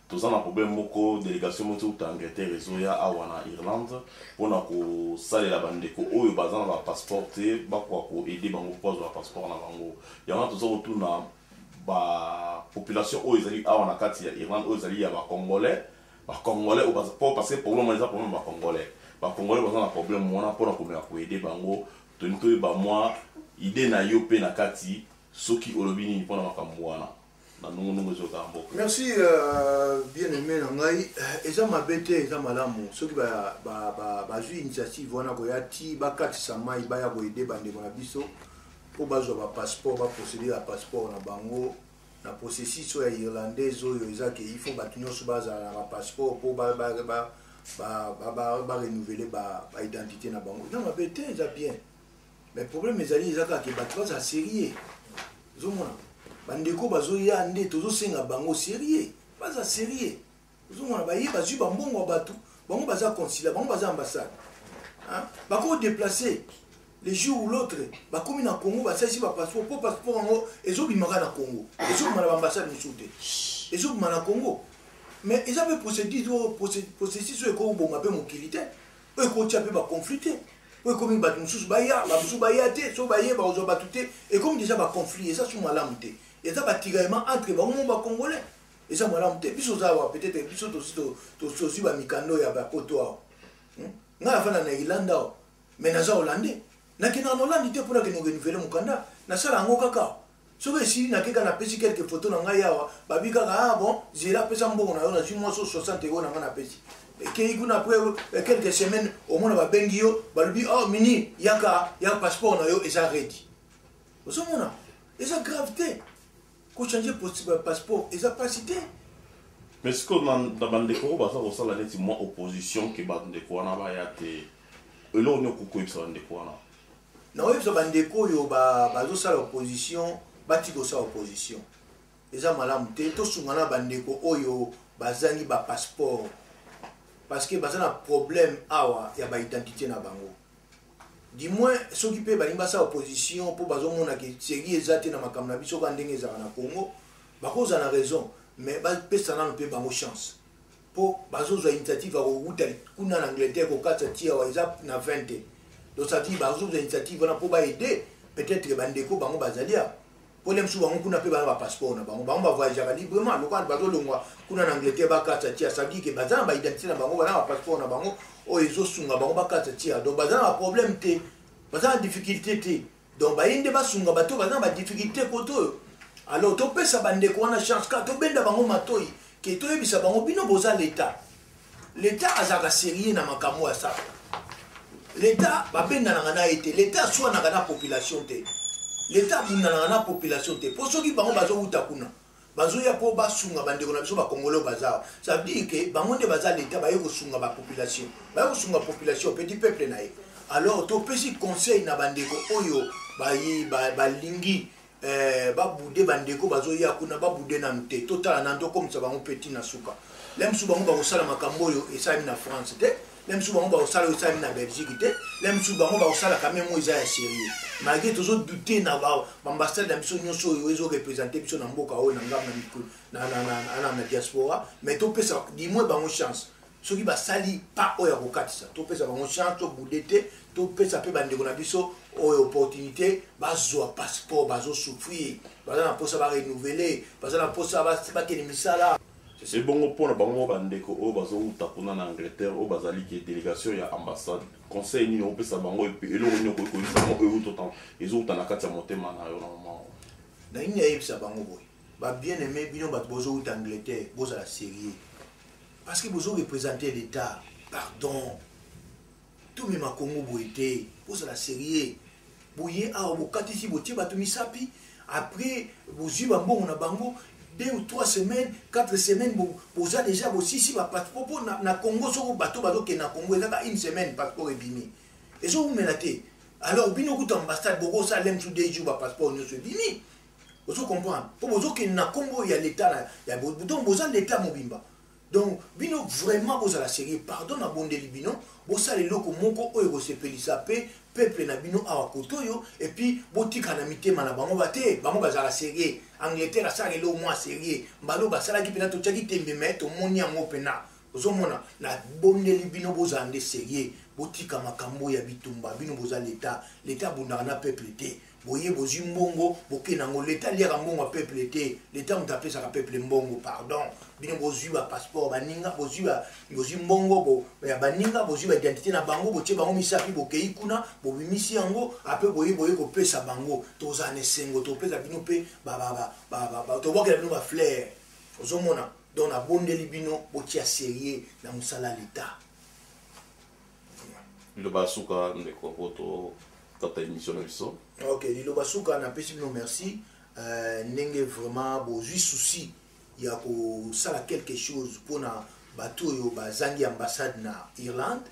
tous un problème moko délégation moto d'Angleterre et Zoya à wana Irlande pour na ko saler la bande ko oyo bazana ba passeport te ba kwa ko aider bango pose ba passeport na bango ya wana tous autour na ba population oyo ezali à wana kati ya Irlande oyo ezali ya ba congolais au passeport parce que pour le moment ça problème ba congolais bazana problème wana pour na ko me ko aider bango tonito ba moi idée na yo pe na kati soki olobini pour na makambo wana. Merci, bien-aimé Nangai. Eza mabete, eza malamu. Ceux qui ba initiative wana koyati ba katisa mai ba ya koyede bande na biso pour bazwa ba passeport ba procéder à passeport na bango na processus ya irlandais oyo eza ke il faut batunyo so baza na passeport pour ba renouveler ba identité na bango. Eza mabete, eza bien. Mais problème ezali eza ka ke batwa za sérieux. Zomona bandeko bazoya nde tozosenga bango sérieux baza sérieux ozomona baye bazwi bambongo bato bango baza consulat bango baza ambassade hein bako déplacer les jours ou l'autre bakomi na Congo basalisi ba passeport pour passeport ngo ezobimaka na Congo ezobimaka na ambassade musute ezobimaka na Congo mais ils avaient processus ko bonga pe mokilité eux ko tia pe ba confliter eux comme ba mususu baya te so baye ba ozo batute et comme déjà ba conflit et ça sur malamu te. Et ça va tirer entre les Congolais. Et ça, peut-être que tu as mikando ya bakoto. Na fa na Irlanda. Mais na za Hollandais. Na kina na Hollande te pour que nous renouveler mukanda. Na sala ngo kaka. So que si na keka na pesi quelques photos na ngai yawa, babika ka bon, zela pesa mbongo na yo na 6 mois 60 € na ngana pesi. Et que ikuna après quelques semaines au moins ba bengi yo, ba lubi oh mini yaka ya passeport na yo et ça ready. Vous savez et ça gravité. Quand changer passeport, ils n'ont pas cité. Mais ce qu'on a dans Bandeko, ça va être moins opposition que Bandeko na ba ya te. Et là on est beaucoup de Bandeko na. Non, ils ont Bandeko yo bazo ça l'opposition, batiko ça opposition. Ils ont malamu te to sungana Bandeko oyo bazangi ba passeport. Parce que bazana problème awa ya ba identité na bango. Du moins ceux qui peuvent balimba sa opposition pour bazo mona que sérieux ezate na makambo na biso ka ndenge ezaka na Congo bakoza na raison mais ba pesa na pe bango chance pour bazo za initiative au wuta kuna na Angleterre ko katsa tia wa eza na 20 donc ça dit bazo za initiative na pour ba aider peut-être bandeko bango bazalia pour les msu bango kuna pe ba passeport na bango ba voyager librement local bazo longwa kuna na Angleterre ba katsa tia ça dit que bazana ba identité na bango ba passeport na bango o ezosunga bango bakata tia donc bazana problème te bazana difficulté te donc bainde basunga bato bazana ba difficulté koto alors to pesa bande ko na chance ka to benda bango matoi ke to yebisa bango bino boza l'état azaka sérieux na makambo ça l'état ba benda na ngana été l'état soit na ngana population te l'état bunda na ngana population te pour ceux qui bango bazo uta kuna bazoya po basunga bandeko na biso ba congolais baza ça veut dire que bango nde baza l'état ba yeko sunga ba population petit peuple na ye alors to pesi conseil na bandeko oyo ba lingi ba boudé bandeko bazoya kuna ba boudé na mte total na ndo comme ça bango petit na suka lem su bango ba osala makambo yo et ça na France te lem su bango ba osala yo ça na Belgique te lem su bango ba osala quand même moïse ya sérieux malgré toujours douter na ba ambassade na biso nyonso yo ezo représenter biso na mboka o na ngam na diaspora mais to pesa di moins bango chance ceux qui ba sali pas oya kokatisa to pesa bango chance to boudete to pesa pe bandeko na biso o opportunité bazwa passeport bazo souffrir bazana posa ba renouveler bazana posa ba keni misala. C'est bon pour le bango bandeko o bazo utakuna na Angleterre o bazali ki délégation ya ambassade conseil ni on peut sa bango et le on ko ko ça mo e autant ils ont na kati ya motema na yo normalement na ini ya sa bango boy ba bien aimé bino bat bozo ut Angleterre boza la série parce que bozo représenter l'état pardon tout même Congo boité boza la série boye a bokati si botie batu misapi après bozu bango na bango 2 ou 3 semaines, 4 semaines, vous avez déjà aussi si votre passeport na Congo, sur le bateau, na Congo, il y a une semaine, passeport est bimé. Et ça vous menez. Alors, bino gout ambassade, bogo ça l'aime sous 2 jours, passeport ne se bimé. Vous comprenez? Pour vous que na Congo, il y a l'état, il y a donc vous avez l'état mobimba. Donc, bino vraiment vous avez la série, pardon à bon délibino, vous savez le loko moko oyo se pelisapé peuple na bino awa kotoyo et puis botika na mitema na bango bate bango bazala sérieux Angleterre asala le au moins sérieux mbalo basala ki pena to tchaki tembe mais to moni yango pena ozomona na bondeli bino bozande sérieux botika makambo ya bitumba bino boza l'état bundaka na peuple te boye bozwi mbongo boke nango l'état liaka mbongo ya peuple te l'état mutu apesaka peuple mbongo pardon bino bozwi ba passeport baninga bozwi mbongo ya baninga bozwi ba identité na bango botie bango misapi bokei kuna bobimisi yango ape boye kopesa bango toza na esengo topesa bino mpe tobwakela bino baflair ozomona donc na bondeli bino botia sérieux na mosala l'état liloba suka ndeko poto tata émission na biso. Ok, liloba suka na pesi bino merci ndenge vraiment bozwi souci ya ko sala quelque chose pona bato yo bazangi ambassade na Irlande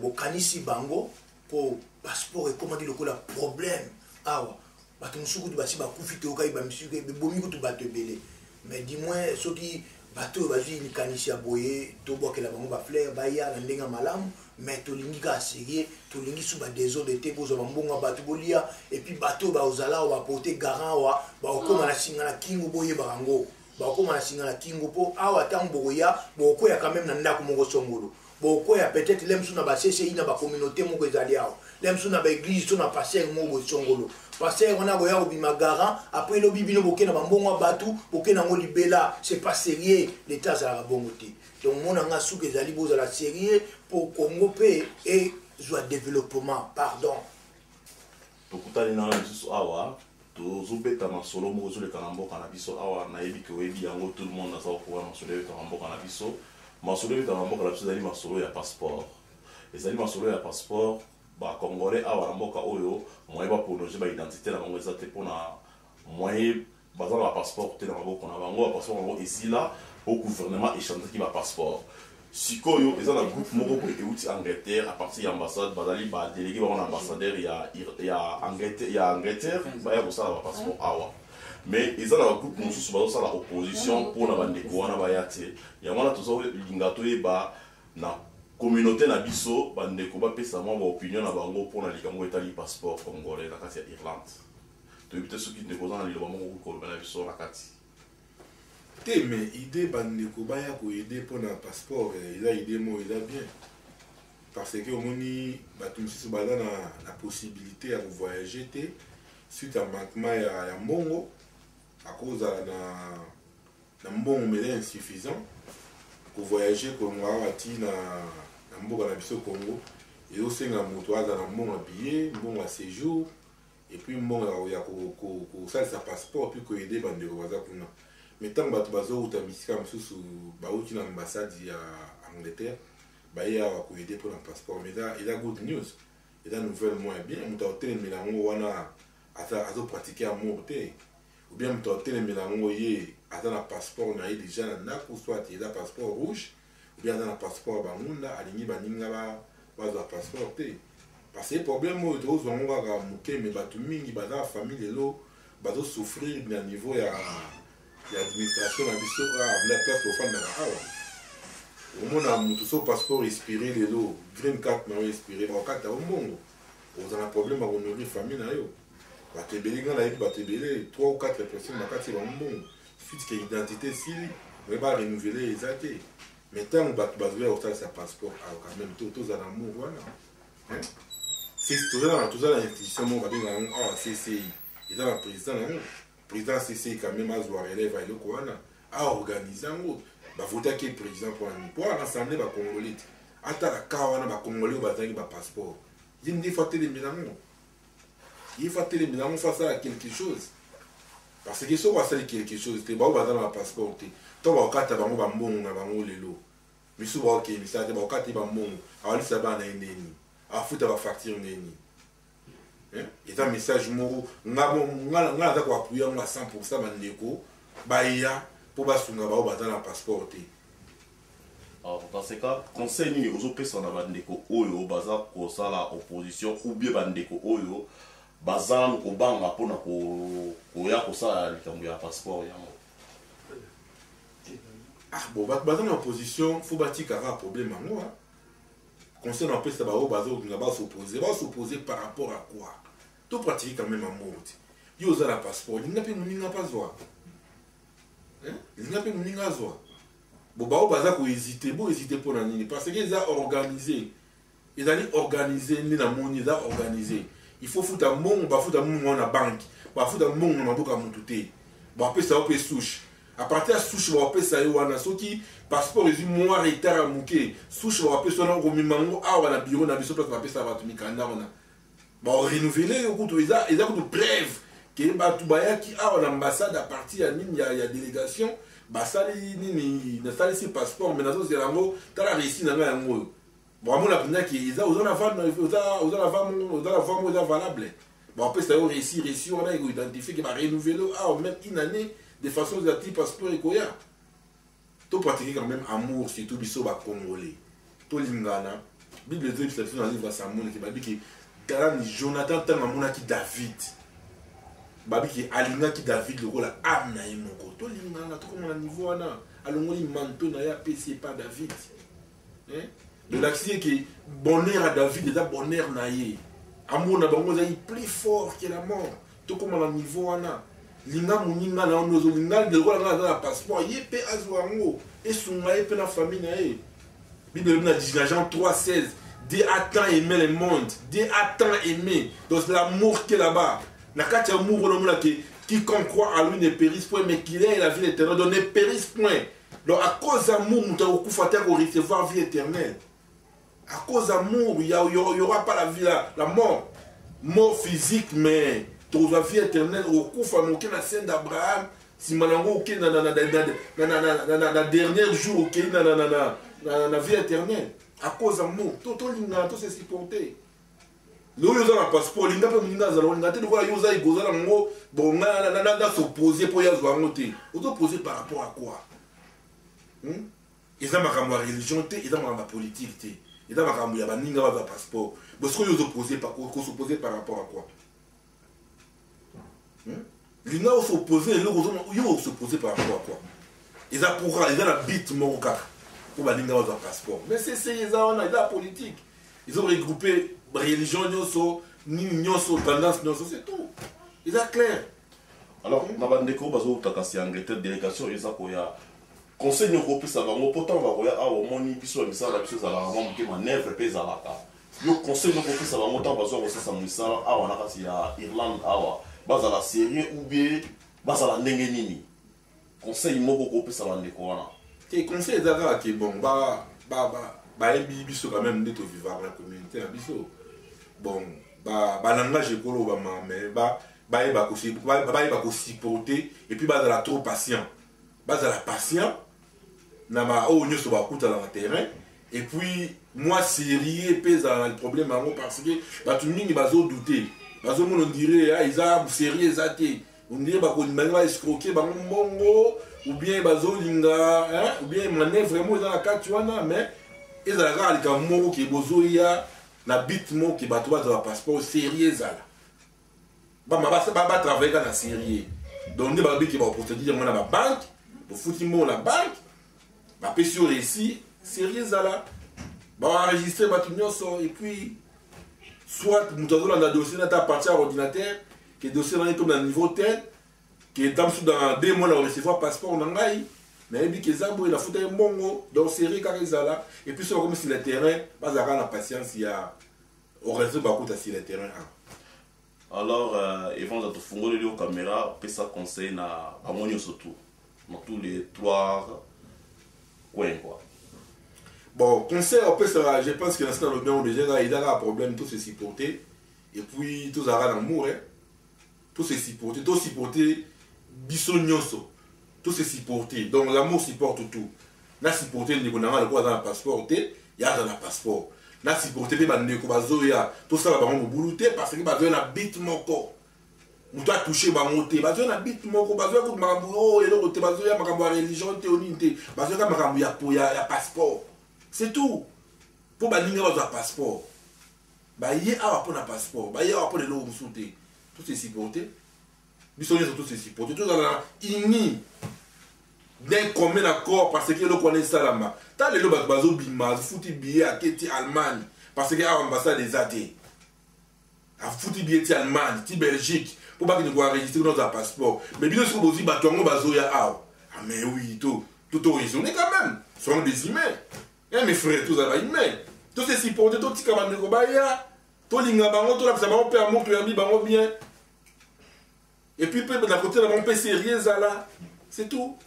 bokanisi bango po passeport et comment dire lokola problème awa bato musuku basi bakufi te okai ba misuku bomi kutu bato ebele mais du moins soki bato bazwi ni kanisi ya boye to bokela bango ba fleur baya na ndenga malamu mais tolingi ka sérieux tolingi sous ba désordre te bozo bambonga bato bolia et puis bato ba ozala wa porter garant wa ba okoma na singa na kingo boye bango ba okoma na singa na kingo po awa tambo boya bokoya quand même na ndako moko songolo bokoya peut-être lemsu na ba CCI na ba communauté moko ezali awa lemsu na ba église to na pasteur moko songolo pasteur on a boya obima garant après lobi bino bokena bambonga bato bokena ngo libela c'est pas sérieux l'état za bongo te donc mon anga souke ezali boza la sérieux pour Congo pe et joie développement pardon tokutani na biso awa tozobeta masolo moko zoleka na mboka na biso awa nayebi ke oyebi yango tout le monde aza kokoba masolo ebeta na mboka na biso masolo ebeta na mboka na biso ezali masolo ya passeport ezali masolo ya passeport bakongolais awa na mboka oyo moye baprologe baidentité na bango eza te mpona moye baza na bapasseport te na maboko na bango bapasseport bango esila au gouvernement échangeaki bapasseport sikoyo eza na groupe moko boye euti Angleterre à partir ya ambassade bazali badélégué bango na ambassadeur ya Angleterre baya kosala bapasseport awa mais eza na bagroupe mosusu bazosala opposition mpona bandeko wana baya te yango wana tozolinga toyeba na communauté na biso bandeko bapesa mwa baopinion na bango mpona likambo etali passeport congolais na kati ya Irlande toyebi te soki ndeko oza na liloba moko koloba na biso na kati te mais idée bandeko baya koyede mpona passeport eza idée mo eza bien parce que omoni bato mosusu baza na possibilité ya kovoyager te suite à manquement ya mbongo akozala na mbongo mele insuffisant kovoyager kongo awa ti na mboka na biso Congo ezosenga moto aza na mbongo ya billet mbongo ya séjour et puis mbongo ya kosalisa passeport puis koyede bandeko baza kuna mais ntango bato bazouta bisika mosusu bauti na ambassade ya Angleterre baye awa koyede mpona passeport mais eza good news eza nouvelle mo ya bien moto aotelemela yango wana azopratique amour te ou bien moto aotelemela yango ye aza na passeport na ye déjà na ndako soit eza passeport rouge ou bien aza na passeport bangunda alingi baninga bazwa passeport te parce que problème oyo tozwa yango kaka moke mais bato mingi baza na famille lelo bazosouffrir na niveau ya administration na biso la place ofandaka awa omona motu so passeport expiré lelo green card na yo expiré bakata ombongo ozala na problème akonourrir famille na yo bato ebele nga nayebi bato ebele 3 ou 4 personnes bakati bango suite ke identité sili oye barenouveler eza te mais ntango bato bazoya kosalisa passeport awa quand même tozala amour wana tozala na institution moko babengaka yango awa CCI eza na président na yango président CCI quand même azwa relève à eloko wana aorganize yango bavotaki président mpo rassemble bacongolais te atala ka wana bacongolais oyo bazangi bapasseport ye nde fa telemela yango ye fa telemela yango fa asala quelque chose parce que soki basali quelque chose te bao baza na bapasseport te to bakokata bango bambongo na bango lelo misu baokebisa te bakokata bambongo awalisa bana ye ndeni afuta bafacture ndeni eza message moko nga naza koapuya yango a 100% bandeko baya mpo basunga bao baza na passeport te dans ce cas conseil nini ozopesa na bandeko oyo baza kosala opposition ou bien bandeko oyo baza nanu kobanga mpona koya kosala likambo ya passeport yango bon bato baza na opposition fo batikaka problème yango conseil n'empêche ça va s'opposer par rapport à quoi? Tout pratiquer quand même amour. Yo za la passeport, il n'a pas besoin. Il n'a pas besoin. Bon bah baza ko hésiter, bon hésiter pour la nini parce qu'ils ont organisé. Ils allaient organiser ni la monnaie, ils ont organisé. Il faut foutre un monde, bah foutre un monde dans la banque, bah foutre un monde dans ma boca montuté. Bah après ça on peut souche. À partir de souche on peut ça y wana soki passeport ils moi retard à mouké. Souche on peut ça na ko mimango a wana bureau na biso place on peut ça va tumikanda wana. Bah renouveler au coup ils a ko brève que bah tubaya qui a en ambassade à partir à nini il y a délégation bah ça nini na ça c'est passeport mais nazo zelango tala réussi na yango. Vraiment la première qui ils ont la vente valable. Bon après ça a réussi on a identifié qu'il va renouveler même une année de façon de type passeport et quoi. Tout pratiquer quand même amour surtout biso ba congolais. Tout lingana. Bible de c'est dans le livre Samuel qui m'a dit que Jonathan tant amona qui David. Babi qui alinga qui David le rôle âme na yemoko. Tout lingana tout comme na niveau na alongoli manteau na ya PC pas David. Hein? De l'accès qui bonheur à David et bonheur naïe. Amour na bango est plus fort que la mort. Tout comme à niveau ana. Linga muninga na onozo linga de quoi dans la passeport yé pe azwango et sunga yé pe la famille naïe. Bible na dit Jean 3:16 Dieu a tant aimé le monde, Dieu a tant aimé. Donc l'amour qui est là-bas. Na kati amour on a que quiconque croit à lui ne périsse point mais qu'il ait la vie éternelle donc ne périsse point. Donc à cause d'amour nous avons recevoir vie éternelle. À cause d'amour, il n'y aura pas la vie, la mort. Mort physique, mais la vie éternelle, au coup, il y a la scène d'Abraham, si Manango, la dernière jour, la vie éternelle. À cause d'amour, tout c'est supporté. Là, il y a un passeport, il y a un s'opposer pour y avoir s'opposer par rapport à quoi? Ils ont ma religion, ils ont ma politique. Ils ont un passeport. Parce qu'ils s'opposent par rapport à quoi? Ils ont s'opposé par rapport à quoi? Ils ont la bite moka pour avoir un passeport. Mais c'est la politique. Ils ont regroupé religion, tendance, c'est tout. Ils sont clairs. Alors, dans la délégation, ils ont conseil nous ça va pourtant va voir ah au moni biso misala biso za la vraiment que manœuvre pesa la ta yo conseil nous ça va montant va voir ça misala ah wana kasi ya Irlande awa baza la série ou bien baza la ndenge nini conseil moko ko ça va ndeko wana te conseil zaka ki bon ba biso quand même ndito vivre la communauté biso bon ba langage ekolo ba mais ba ko supporter et puis ba la trop patient ba la patient na ma o nyoso ba kuta dans le terrain et puis moi sérieux pèse dans le problème parce que ba tout mingi bazo douter bazo on dirait ah ils a sérieux zaté on dirait ba ko manga escroquer ba mbongo ou bien bazo linga hein ou bien mané vraiment dans la carte wana mais ils a ga ka moko ki bozo ya na bit mo ki ba to ba passeport sérieux zala ba travailler dans la sérieux donc ne ba bi ki ba procéder dans la banque pour foutre la banque bah sur récit sérieux là bah enregistrer et puis soit nous avons dans dossier à partir à l'ordinateur que le dossier est comme dans le niveau tel que dans 2 mois on recevoir passeport en anglais mais il que ça il a foutu un bongo donc série carré là et puis sur comme sur le terrain bah ça la patience il y a au réseau bah côté sur le terrain. Alors ils vont te fungoli les caméras puis ça conseille na amonio surtout dans tous les 3 coins quoi. Bon, conseil après ça, je pense que dans le bien déjà il y a un problème tout se supporter et puis tout ça va l'amour hein. Tout se supporter bisognoso. Tout se supporter. Donc l'amour supporte tout. Na supporter le bonheur le quoi dans le passeport, il y a dans le passeport. Na supporter les bandeko bazoya, tout ça va vraiment boulouter parce que bazoya na bit mon corps. Mutu a touché bangote bazo na bit moko bazo ko makambo o eloko te bazo ya makambo ya religion te oninte bazo ka makambo ya passeport c'est tout pour baninga bazo passeport ba ye awa pour na passeport ba ye awa pour le logo musuté tout c'est supporté biso les tout c'est supporté tout dans la ini d'un commun accord parce que le connaît ça là-bas. T'as les lobes bazo bima, foutu billet à Keti Allemagne parce que l'ambassade des athées. A foutu billet à Allemagne, ti Belgique pour pas que nous puissions enregistrer dans un passeport. Mais bien sûr aussi batongo bazo ya ah. Ah mais oui, tout raisonné quand même. Sont des humains. Eh mes frères, tous à humains. Tous ces supporters, tous ces camarades de Kobaya, tous les bango, tous les bango permis, permis, bango bien. Et puis, d'un côté, on peut sérieux là. C'est tout.